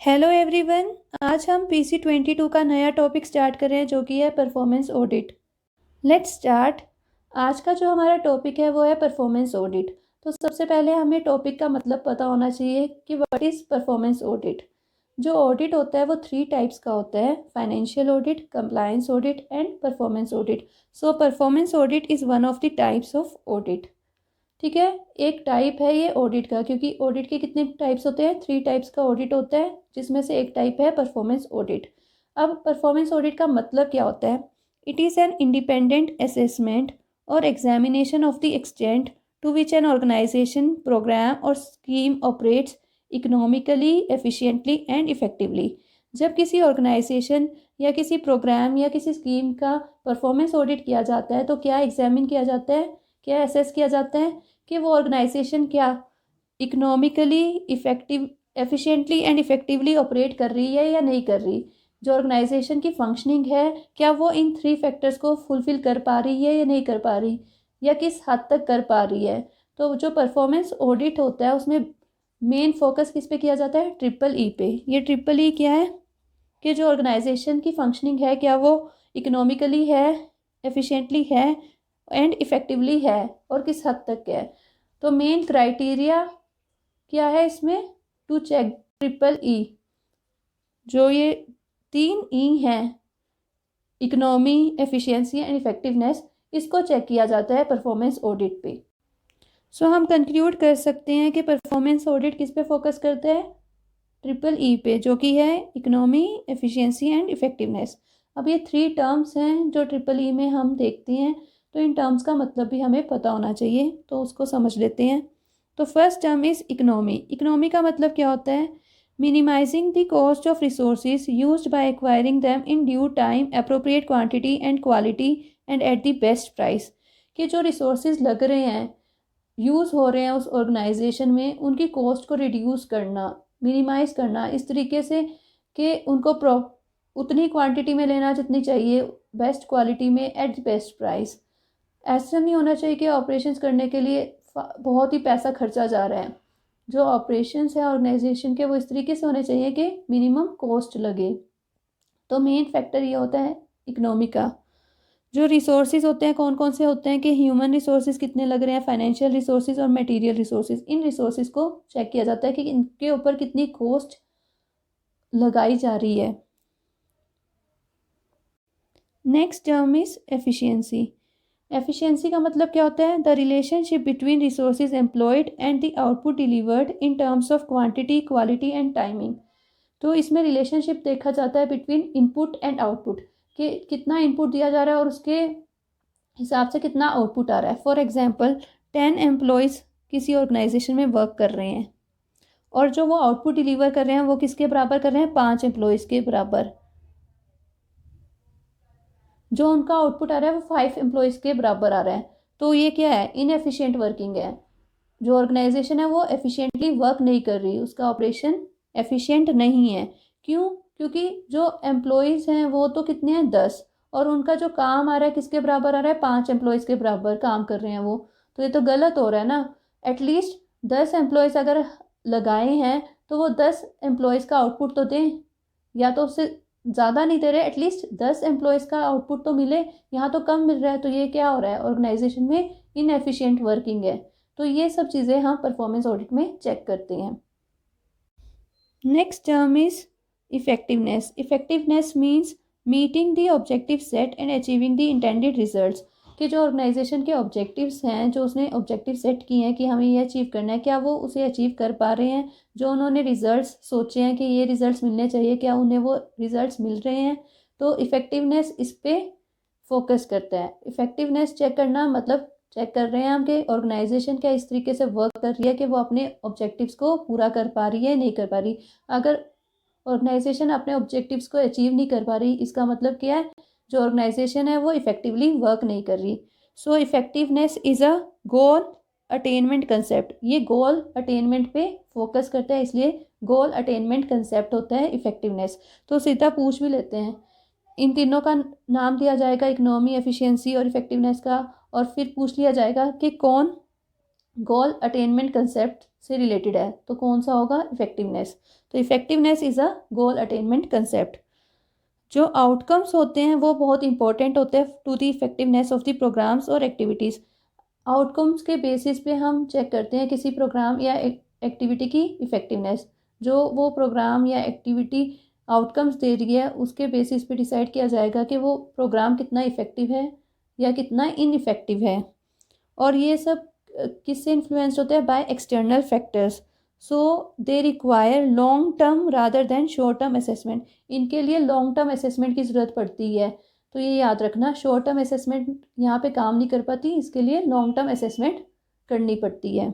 Hello everyone. आज हम PC22 का नया टॉपिक स्टार्ट कर रहे हैं जो कि है परफॉर्मेंस ऑडिट। Let's start. आज का जो हमारा टॉपिक है वो है परफॉर्मेंस ऑडिट। तो सबसे पहले हमें टॉपिक का मतलब पता होना चाहिए कि व्हाट इज़ परफॉर्मेंस ऑडिट। जो ऑडिट होता है वो 3 टाइप्स का होता है: financial audit, compliance audit and performance audit. So performance audit is one of the types of audit. ठीक है, एक टाइप है ये ऑडिट का, क्योंकि ऑडिट के कितने टाइप्स होते हैं? 3 टाइप्स का ऑडिट होता है, जिसमें से एक टाइप है परफॉर्मेंस ऑडिट। अब परफॉर्मेंस ऑडिट का मतलब क्या होता है? It is an independent assessment और examination of the extent to which an organisation, programme और scheme operates economically, efficiently and effectively. जब किसी ऑर्गेनाइजेशन या किसी प्रोग्राम या किसी स्कीम का परफॉर्मेंस ऑडिट किया जाता है तो क्या एग्जामिन किया जाता है, क्या असेस किया जाता है कि वो ऑर्गेनाइजेशन क्या economically, effective, efficiently and effectively operate कर रही है या नहीं कर रही। जो ऑर्गेनाइजेशन की फंक्शनिंग है क्या वो इन 3 फैक्टर्स को फुलफिल कर पा रही है या नहीं कर पा रही, या किस हद तक कर पा रही है। तो जो परफॉर्मेंस ऑडिट होता है उसमें मेन फोकस किस पे किया जाता है? ट्रिपल ई पे। ये ट्रिपल ई क्या है? कि जो ऑर्गेनाइजेशन की फंक्शनिंग है क्या वो इकोनॉमिकली है, एफिशिएंटली है एंड इफेक्टिवली है, और किस हद तक है। तो मेन क्राइटेरिया क्या है इसमें टू चेक ट्रिपल ई? जो ये 3 ई हैं, इकोनॉमी, एफिशिएंसी एंड इफेक्टिवनेस, इसको चेक किया जाता है परफॉर्मेंस ऑडिट पे। सो हम कंक्लूड कर सकते हैं कि परफॉर्मेंस ऑडिट किस पे फोकस करते हैं? ट्रिपल ई पे, जो कि है इकोनॉमी, एफिशिएंसी एंड इफेक्टिवनेस। अब ये 3 टर्म्स हैं जो ट्रिपल ई में हम देखते हैं, तो इन टर्म्स का मतलब भी हमें पता होना चाहिए, तो उसको समझ लेते हैं। तो first term is economy. Economy का मतलब क्या होता है? Minimising the cost of resources used by acquiring them in due time, appropriate quantity and quality and at the best price. कि जो रिसोर्सेज लग रहे हैं, यूज़ हो रहे हैं उस ऑर्गेनाइजेशन में, उनकी कॉस्ट को रिड्यूस करना, मिनिमाइज़ करना इस तरीके से कि उनको उतनी क्वांटिटी में लेना जितनी चाहिए, बेस्ट क्वालिटी में एट द बेस्ट प्राइस। ऐसा नहीं होना चाहिए कि ऑपरेशंस करने के लिए बहुत ही पैसा खर्चा जा रहा है। जो ऑपरेशंस है ऑर्गेनाइजेशन के वो इस तरीके से होने चाहिए कि मिनिमम कॉस्ट लगे। तो मेन फैक्टर ये होता है इकोनॉमी का। जो रिसोर्सेज होते हैं कौन कौन से होते हैं कि ह्यूमन रिसोर्सेज कितने लग रहे हैं, फाइनेंशियल रिसोर्सेज और मटेरियल रिसोर्सेज। इन रिसोर्सेज को चेक किया जाता है कि इनके ऊपर कितनी कॉस्ट लगाई जा रही है। Next term is efficiency. Efficiency का मतलब क्या होता है? The relationship between resources employed and the output delivered in terms of quantity, quality and timing. तो इसमें रिलेशनशिप देखा जाता है बिटवीन इनपुट एंड आउटपुट, कि कितना इनपुट दिया जा रहा है और उसके हिसाब से कितना आउटपुट आ रहा है। फॉर एग्जाम्पल 10 एम्प्लॉयज़ किसी ऑर्गेनाइजेशन में वर्क कर रहे हैं और जो वो आउटपुट डिलीवर कर रहे हैं वो किसके बराबर कर रहे हैं? 5 एम्प्लॉयज़ के बराबर। जो उनका आउटपुट आ रहा है वो 5 एम्प्लॉयज़ के बराबर आ रहा है। तो ये क्या है? इनएफिशिएंट वर्किंग है। जो ऑर्गेनाइजेशन है वो एफिशिएंटली वर्क नहीं कर रही, उसका ऑपरेशन एफिशिएंट नहीं है। क्यों? क्योंकि जो एम्प्लॉयज़ हैं वो तो कितने हैं? 10, और उनका जो काम आ रहा है किसके बराबर आ रहा है? 5 एम्प्लॉयज़ के बराबर काम कर रहे हैं वो। तो ये तो गलत हो रहा है ना। एटलीस्ट 10 एम्प्लॉयज़ अगर लगाए हैं तो वो 10 एम्प्लॉयज़ का आउटपुट तो दें, या तो उससे ज़्यादा नहीं दे रहे, एटलीस्ट 10 एम्प्लॉयज़ का आउटपुट तो मिले। यहाँ तो कम मिल रहा है, तो ये क्या हो रहा है? ऑर्गेनाइजेशन में इनएफिशिएंट वर्किंग है। तो ये सब चीज़ें हम परफॉर्मेंस ऑडिट में चेक करते हैं। Next term is effectiveness. Effectiveness means meeting the objective set and achieving the intended results. कि जो ऑर्गेनाइजेशन के ऑब्जेक्टिव्स हैं, जो उसने ऑब्जेक्टिव सेट किए हैं कि हमें ये अचीव करना है, क्या वो उसे अचीव कर पा रहे हैं? जो उन्होंने रिजल्ट्स सोचे हैं कि ये रिजल्ट्स मिलने चाहिए, क्या उन्हें वो रिजल्ट्स मिल रहे हैं? तो इफेक्टिवनेस इस पे फोकस करता है। इफेक्टिवनेस चेक करना मतलब चेक कर रहे हैं हम कि ऑर्गेनाइजेशन क्या इस तरीके से वर्क कर रही है कि वो अपने ऑब्जेक्टिव्स को पूरा कर पा रही है, नहीं कर पा रही। अगर ऑर्गेनाइजेशन अपने ऑब्जेक्टिव्स को अचीव नहीं कर पा रही, इसका मतलब क्या है? जो ऑर्गेनाइजेशन है वो इफेक्टिवली वर्क नहीं कर रही। So effectiveness is a goal attainment concept. ये गोल अटेनमेंट पे फोकस करता है, इसलिए गोल अटेनमेंट कंसेप्ट होता है इफेक्टिवनेस। तो सीधा पूछ भी लेते हैं, इन तीनों का नाम दिया जाएगा, इकोनॉमी, एफिशिएंसी और इफेक्टिवनेस का, और फिर पूछ लिया जाएगा कि कौन गोल अटेनमेंट कंसेप्ट से रिलेटेड है, तो कौन सा होगा? इफेक्टिवनेस। तो effectiveness is a goal attainment concept. जो आउटकम्स होते हैं वो बहुत इंपॉर्टेंट होते हैं to the effectiveness of the programmes और एक्टिविटीज़। आउटकम्स के बेसिस पे हम चेक करते हैं किसी प्रोग्राम या एक्टिविटी की इफ़ेक्टिवनेस। जो वो प्रोग्राम या एक्टिविटी आउटकम्स दे रही है उसके बेसिस पे डिसाइड किया जाएगा कि वो प्रोग्राम कितना इफ़ेक्टिव है या कितना इनइफेक्टिव है। और ये सब किससे इन्फ्लुएंस्ड होते हैं? By external factors. So they require long term rather than short term assessment. इनके लिए लॉन्ग टर्म असेसमेंट की ज़रूरत पड़ती है। तो ये याद रखना, शॉर्ट टर्म असेसमेंट यहाँ पे काम नहीं कर पाती, इसके लिए लॉन्ग टर्म असेसमेंट करनी पड़ती है।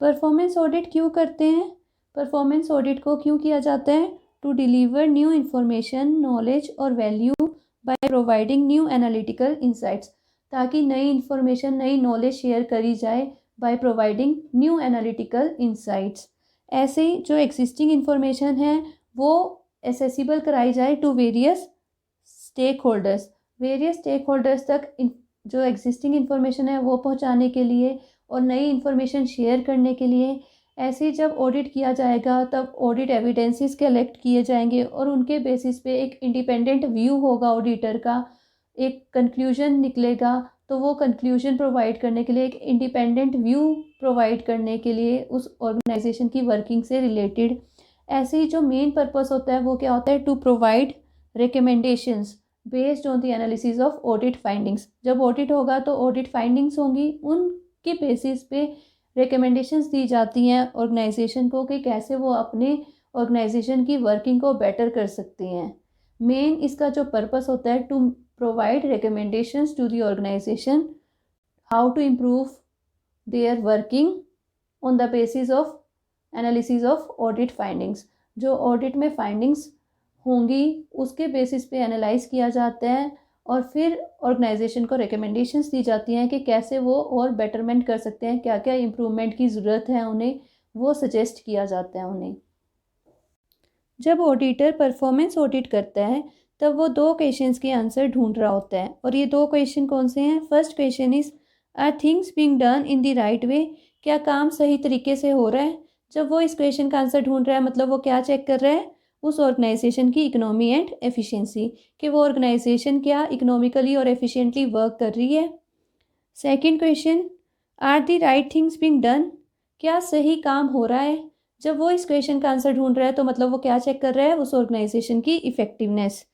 परफॉर्मेंस ऑडिट क्यों करते हैं? परफॉर्मेंस ऑडिट को क्यों किया जाता है? To deliver new information, knowledge और value by providing new analytical insights. ताकि नई इन्फॉर्मेशन, नई नॉलेज शेयर करी जाए by providing new analytical insights. ऐसे ही जो एग्जिस्टिंग इन्फॉर्मेशन है वो एसेसिबल कराई जाए to various stakeholders. Various stakeholders तक जो एग्जिस्टिंग इन्फॉर्मेशन है वो पहुंचाने के लिए और नई इन्फॉर्मेशन शेयर करने के लिए। ऐसे जब ऑडिट किया जाएगा तब ऑडिट एविडेंसेस कलेक्ट किए जाएंगे और उनके बेसिस पे एक इंडिपेंडेंट व्यू होगा ऑडिटर का, एक कंक्लूजन निकलेगा। तो वो कंक्लूजन प्रोवाइड करने के लिए, एक इंडिपेंडेंट व्यू प्रोवाइड करने के लिए उस ऑर्गेनाइजेशन की वर्किंग से रिलेटेड। ऐसे ही जो मेन पर्पस होता है वो क्या होता है? To provide recommendations based on the analysis of audit findings. जब ऑडिट होगा तो ऑडिट फाइंडिंग्स होंगी, उनके बेसिस पे रिकमेंडेशंस दी जाती हैं ऑर्गेनाइजेशन को कि कैसे वो अपने ऑर्गेनाइजेशन की वर्किंग को बेटर कर सकते हैं। मेन इसका जो पर्पस होता है, to provide recommendations to the organisation how to improve their working on the basis of analysis of audit findings. जो ऑडिट में फाइंडिंग्स होंगी उसके बेसिस पे एनालाइज किया जाता है और फिर ऑर्गेनाइजेशन को रिकमेंडेशंस दी जाती हैं कि कैसे वो और बेटरमेंट कर सकते हैं, क्या क्या इम्प्रूवमेंट की ज़रूरत है उन्हें, वो सजेस्ट किया जाता है उन्हें। जब ऑडिटर परफॉर्मेंस ऑडिट करता है तब वो दो क्वेश्चंस के आंसर ढूंढ रहा होता है। और ये दो क्वेश्चन कौन से हैं? First question is, are things being done in the right way? क्या काम सही तरीके से हो रहा है? जब वो इस क्वेश्चन का आंसर ढूंढ रहा है मतलब वो क्या चेक कर रहा है? उस ऑर्गेनाइजेशन की इकोनॉमी एंड एफिशिएंसी, कि वो ऑर्गेनाइजेशन क्या इकोनॉमिकली और एफिशिएंटली वर्क कर रही है। Second question, are the right things being done? क्या सही काम हो रहा है? जब वो इस क्वेश्चन का आंसर ढूंढ रहा है तो मतलब वो क्या चेक कर रहा है? उस ऑर्गेनाइजेशन की इफेक्टिवनेस।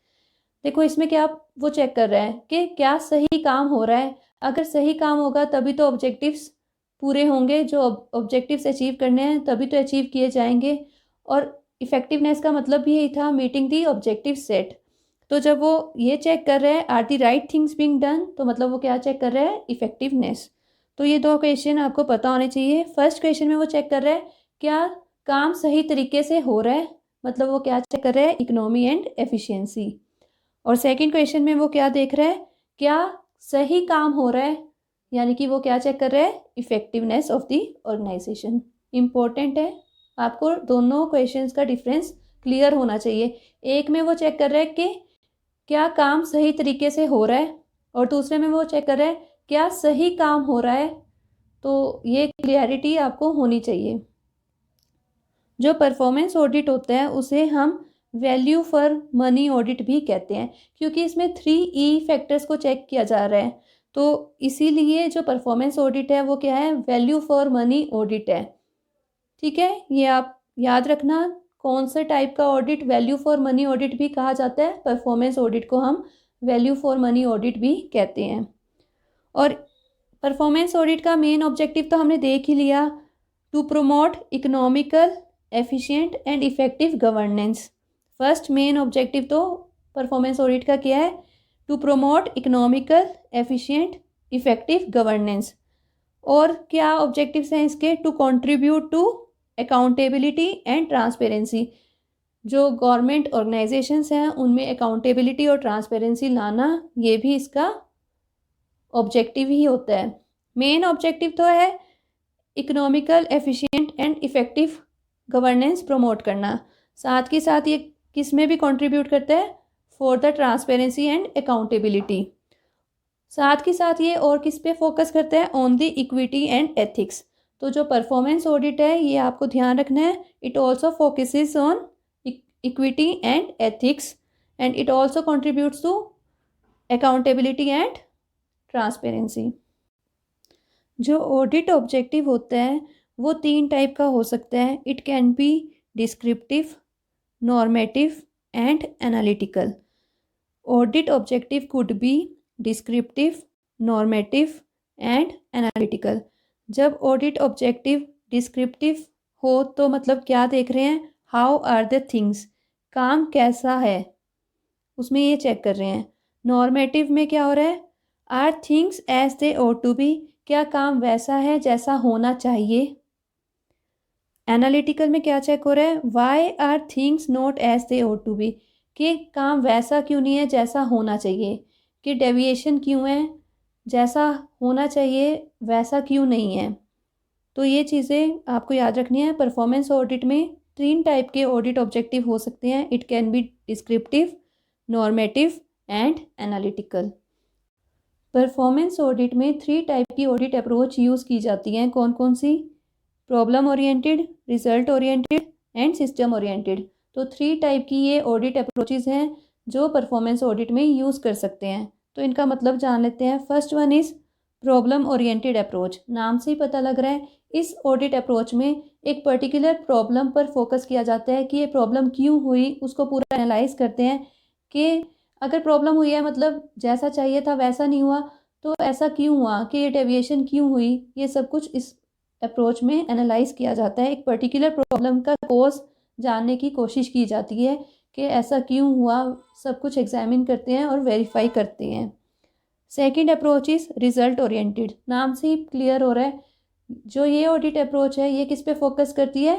देखो इसमें क्या वो चेक कर रहा है कि क्या सही काम हो रहा है। अगर सही काम होगा तभी तो ऑब्जेक्टिव्स पूरे होंगे, जो ऑब्जेक्टिव्स अचीव करने हैं तभी तो अचीव किए जाएंगे। और इफेक्टिवनेस का मतलब भी यही था, मीटिंग दी ऑब्जेक्टिव सेट। तो जब वो ये चेक कर रहा है are the right things being done, तो मतलब वो क्या चेक कर रहा है? इफेक्टिवनेस। तो ये दो क्वेश्चन आपको पता होने चाहिए। फर्स्ट क्वेश्चन में वो चेक कर रहा है क्या काम सही तरीके से हो रहा है, मतलब वो क्या चेक कर रहा है? Economy and efficiency. और सेकंड क्वेश्चन में वो क्या देख रहा है? क्या सही काम हो रहा है, यानी कि वो क्या चेक कर रहा है? Effectiveness of the organisation. Important है, आपको दोनों क्वेश्चंस का डिफरेंस क्लियर होना चाहिए। एक में वो चेक कर रहा है कि क्या काम सही तरीके से हो रहा है और दूसरे में वो चेक कर रहा है क्या सही काम हो रहा है। तो ये क्लियरिटी आपको होनी चाहिए। जो परफॉर्मेंस ऑडिट होता है उसे हम वैल्यू फॉर मनी ऑडिट भी कहते हैं, क्योंकि इसमें 3E फैक्टर्स को चेक किया जा रहा है। तो इसीलिए जो परफॉर्मेंस ऑडिट है वो क्या है? वैल्यू फॉर मनी ऑडिट है। ठीक है, ये आप याद रखना। कौन सा टाइप का audit value for money audit भी कहा जाता है? परफॉर्मेंस ऑडिट को हम वैल्यू फॉर मनी ऑडिट भी कहते हैं। और परफॉर्मेंस ऑडिट का मेन ऑब्जेक्टिव तो हमने देख ही लिया, to promote economical, efficient and effective governance. First main objective तो परफॉर्मेंस ऑडिट का क्या है? To promote economical, efficient, effective governance. और क्या ऑब्जेक्टिव्स हैं इसके? To contribute to accountability and transparency. जो गवर्नमेंट ऑर्गेनाइजेशंस हैं उनमें अकाउंटेबिलिटी और ट्रांसपेरेंसी लाना, ये भी इसका ऑब्जेक्टिव ही होता है। मेन ऑब्जेक्टिव तो है economical, efficient and effective governance promote करना। साथ के साथ ये किस में भी कंट्रीब्यूट करता है? For the transparency and accountability. साथ के साथ ये और किस पे फोकस करता है? On the equity and ethics. तो जो परफॉर्मेंस ऑडिट है ये आपको ध्यान रखना है, it also focuses on equity and ethics and it also contributes to accountability and transparency. जो ऑडिट ऑब्जेक्टिव होता है वो 3 टाइप का हो सकता है। It can be descriptive, normative and analytical. Audit objective could be descriptive, normative and analytical. जब audit objective descriptive हो तो मतलब क्या देख रहे हैं, हाउ आर द थिंग्स, काम कैसा है, उसमें ये चेक कर रहे हैं। नॉर्मेटिव में क्या हो रहा है, are things as they ought to be, क्या काम वैसा है जैसा होना चाहिए। एनालिटिकल में क्या चेक हो रहा है, why are things not as they ought to be, कि काम वैसा क्यों नहीं है जैसा होना चाहिए, कि डेविएशन क्यों है, जैसा होना चाहिए वैसा क्यों नहीं है। तो ये चीज़ें आपको याद रखनी है। परफॉर्मेंस ऑडिट में 3 टाइप के ऑडिट ऑब्जेक्टिव हो सकते हैं, it can be descriptive, normative and analytical. Performance audit में 3 टाइप की ऑडिट अप्रोच यूज़ की जाती हैं। कौन कौन सी, problem oriented, result oriented and system oriented. तो 3 टाइप की ये ऑडिट अप्रोचेज हैं जो परफॉर्मेंस ऑडिट में यूज़ कर सकते हैं। तो इनका मतलब जान लेते हैं। First one is problem oriented approach. नाम से ही पता लग रहा है, इस ऑडिट अप्रोच में एक पर्टिकुलर प्रॉब्लम पर फोकस किया जाता है कि ये प्रॉब्लम क्यों हुई, उसको पूरा एनालाइज करते हैं कि अगर प्रॉब्लम हुई है मतलब जैसा चाहिए था वैसा नहीं हुआ तो ऐसा क्यों हुआ, कि ये डेविएशन क्यों हुई, ये सब कुछ इस अप्रोच में एनालाइज किया जाता है। एक पर्टिकुलर प्रॉब्लम का कोज जानने की कोशिश की जाती है कि ऐसा क्यों हुआ, सब कुछ एग्जामिन करते हैं और वेरीफाई करते हैं। Second approach is result oriented. नाम से ही क्लियर हो रहा है, जो ये ऑडिट अप्रोच है ये किस पे फोकस करती है,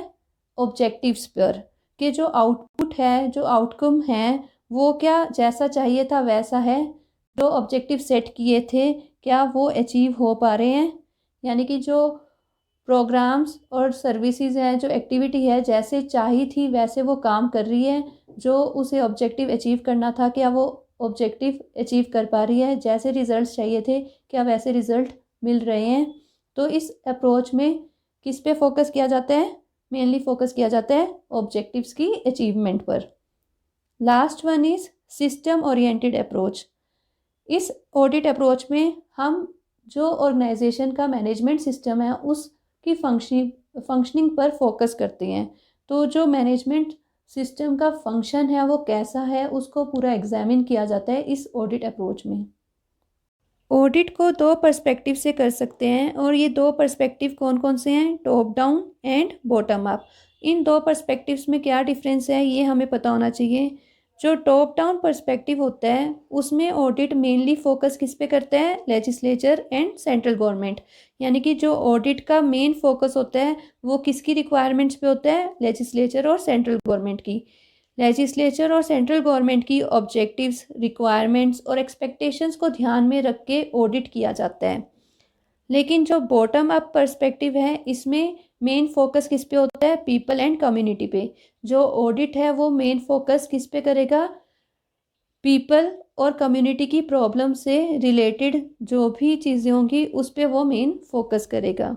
ऑब्जेक्टिव्स पर, कि जो आउटपुट है, जो आउटकम है वो क्या जैसा चाहिए था वैसा है, जो ऑब्जेक्टिव सेट किए थे क्या वो अचीव हो पा रहे हैं, यानी कि जो प्रोग्राम्स और सर्विसेज हैं, जो एक्टिविटी है जैसे चाही थी वैसे वो काम कर रही है, जो उसे ऑब्जेक्टिव अचीव करना था क्या वो ऑब्जेक्टिव अचीव कर पा रही है, जैसे रिजल्ट्स चाहिए थे क्या वैसे रिजल्ट मिल रहे हैं। तो इस अप्रोच में किस पे फोकस किया जाता है, मेनली फोकस किया जाता है ऑब्जेक्टिव्स की अचीवमेंट पर। Last one is system oriented approach. इस ऑडिट अप्रोच में हम जो ऑर्गेनाइजेशन का मैनेजमेंट सिस्टम है उसकी फंक्शनिंग पर फोकस करते हैं। तो जो मैनेजमेंट सिस्टम का फंक्शन है वो कैसा है उसको पूरा एग्जामिन किया जाता है इस ऑडिट अप्रोच में। ऑडिट को 2 पर्सपेक्टिव से कर सकते हैं और ये 2 पर्सपेक्टिव कौन कौन से हैं, top down and bottom up. In 2 perspectives में क्या डिफरेंस है ये हमें पता होना चाहिए। जो टॉप डाउन पर्सपेक्टिव होता है उसमें ऑडिट मेनली फोकस किस पे करता है, लेजिस्लेचर एंड सेंट्रल गवर्नमेंट, यानी कि जो ऑडिट का मेन फोकस होता है वो किसकी रिक्वायरमेंट्स पे होता है, लेजिस्लेचर और सेंट्रल गवर्नमेंट की। लेजिस्लेचर और सेंट्रल गवर्नमेंट की ऑब्जेक्टिव्स, रिक्वायरमेंट्स और एक्सपेक्टेशंस को ध्यान में रख के ऑडिट किया जाता है। लेकिन जो बॉटम अप पर्सपेक्टिव है इसमें मेन फोकस किस पे होता है, पीपल एंड कम्युनिटी पे। जो ऑडिट है वो मेन फोकस किस पे करेगा, पीपल और कम्युनिटी की प्रॉब्लम से रिलेटेड जो भी चीज़ें होंगी उस पे वो मेन फोकस करेगा।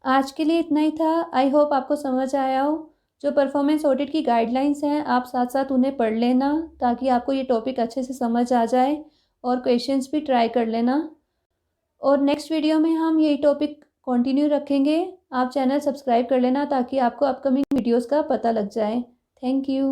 आज के लिए इतना ही था। आई होप आपको समझ आया हो। जो परफॉर्मेंस ऑडिट की गाइडलाइंस हैं आप साथ साथ उन्हें पढ़ लेना ताकि आपको ये टॉपिक अच्छे से समझ आ जाए और क्वेश्चंस भी ट्राई कर लेना। और नेक्स्ट वीडियो में हम यही टॉपिक कंटिन्यू रखेंगे। आप चैनल सब्सक्राइब कर लेना ताकि आपको अपकमिंग वीडियोस का पता लग जाए। Thank you.